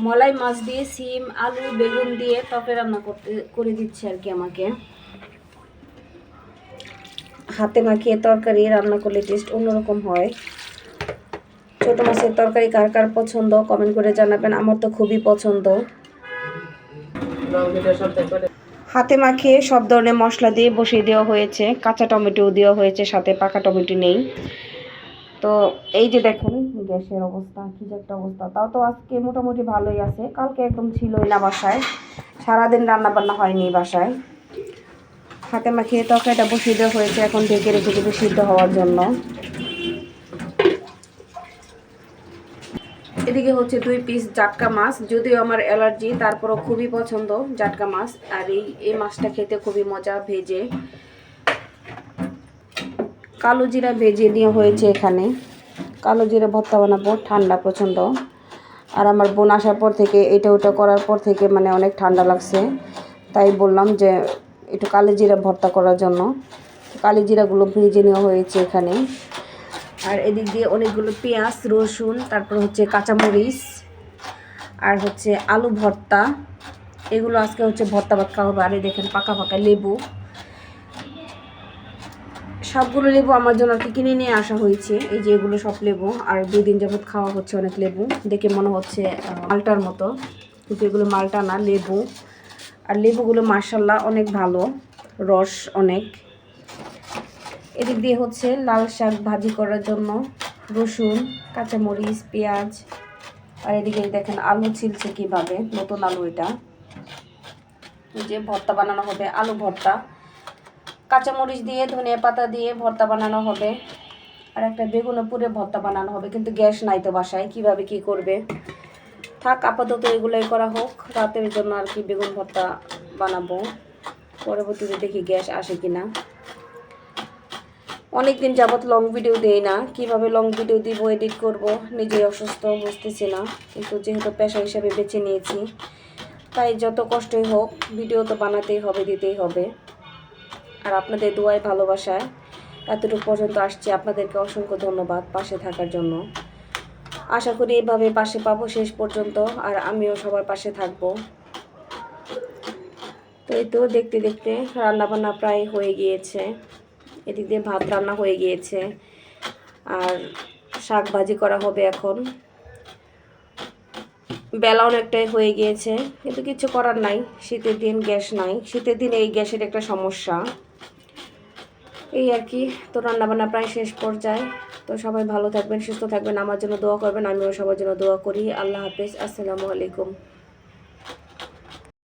মলাই মাছ দিয়ে সিম আলু বেগুন দিয়ে টকে রান্না করে দিচ্ছে আর কি আমাকে। হাতে মাখিয়ে তরকারি রান্না করলে টেস্ট অন্যরকম হয়। ছোট মাছের তরকারি কার কার পছন্দ কমেন্ট করে জানাবেন, আমার তো খুবই পছন্দ। হাতে মাখিয়ে সব ধরনের মশলা দিয়ে বসিয়ে দেওয়া হয়েছে, কাঁচা টমেটো দেওয়া হয়েছে, সাথে পাকা টমেটো নেই। তো এই যে দেখুন গ্যাসের অবস্থা, কি যে একটা অবস্থা। তাও তো আজকে মোটামুটি ভালোই আছে, কালকে একদম ছিলই না বাসায়, সারাদিন রান্না বান্না হয়নি বাসায়। হাতে মাখিয়ে তরকারিটা বসিয়ে দেওয়া হয়েছে, এখন ঢেকে রেখে দেবে সিদ্ধ হওয়ার জন্য। এদিকে হচ্ছে 2 পিস জাটকা মাছ, যদিও আমার অ্যালার্জি তারপরও খুবই পছন্দ জাটকা মাছ। আর এই মাছটা খেতে খুবই মজা, ভেজে কালো জিরা ভেজে নেওয়া হয়েছে এখানে। কালো জিরা ভর্তা বানাবো, ঠান্ডা প্রচণ্ড। আর আমার বোন আসার পর থেকে এটা ওটা করার পর থেকে মানে অনেক ঠান্ডা লাগছে, তাই বললাম যে একটু কালো জিরা ভর্তা করার জন্য। কালো জিরাগুলো ভেজে নেওয়া হয়েছে এখানে। আর এদিক দিয়ে অনেকগুলো পেঁয়াজ রসুন, তারপর হচ্ছে কাঁচামরিচ, আর হচ্ছে আলু ভর্তা, এগুলো আজকে হচ্ছে ভর্তা ভাত খাওয়া হবে। আর এই দেখেন পাকা পাকা লেবু, সবগুলো লেবু আমার জন্য আর কি কিনে নিয়ে আসা হয়েছে। এই যে এগুলো সব লেবু, আর 2 দিন যাবত খাওয়া হচ্ছে অনেক লেবু, দেখে মনে হচ্ছে মালটার মতো, কিন্তু এগুলো মালটা না, লেবু। আর লেবুগুলো মাশাআল্লাহ অনেক ভালো, রস অনেক। এদিক দিয়ে হচ্ছে লাল শাক ভাজি করার জন্য রসুন কাঁচামরিচ পেঁয়াজ। আর এদিকে দেখেন আলু ছিলছে কীভাবে, নতুন আলু এটা। এই যে ভর্তা বানানো হবে, আলু ভর্তা, কাঁচামরিচ দিয়ে ধনিয়া পাতা দিয়ে ভর্তা বানানো হবে। আর একটা বেগুনে পুরে ভর্তা বানানো হবে, কিন্তু গ্যাস নাই তো বাসায়, কিভাবে কি করবে। থাক আপাতত এগুলোই করা হোক, রাতের জন্য আর কি বেগুন ভর্তা বানাবো, পরবর্তীতে দেখি গ্যাস আসে কিনা। অনেকদিন যাবত লং ভিডিও দেই না, কিভাবে লং ভিডিও দিব এডিট করব নিজেই অসুস্থ, বুঝতেছি না। কিন্তু যেহেতু পেশা হিসাবে বেছে নিয়েছি, তাই যত কষ্টই হোক ভিডিও তো বানাতেই হবে, দিতেই হবে। আর আপনাদের দোয়ায় ভালোবাসায় এতটুকু পর্যন্ত আসছে, আপনাদেরকে অসংখ্য ধন্যবাদ পাশে থাকার জন্য। আশা করি এইভাবে পাশে পাবো শেষ পর্যন্ত, আর আমিও সবার পাশে থাকবো। তো এই তো দেখতে দেখতে রান্নাবান্না প্রায় হয়ে গিয়েছে। এদিক দিয়ে ভাত রান্না হয়ে গিয়েছে, আর শাক ভাজি করা হবে এখন। বেলা অনেকটাই হয়ে গিয়েছে, কিন্তু কিছু করার নাই, শীতের দিন গ্যাস নাই, শীতের দিন এই গ্যাসের একটা সমস্যা, এই আর কি। তো রান্নাবান্না প্রায় শেষ পর্যায়ে। তো সবাই ভালো থাকবেন, সুস্থ থাকবেন, আমার জন্য দোয়া করবেন, আমিও সবার জন্য দোয়া করি। আল্লাহ হাফেজ, আসসালামু আলাইকুম।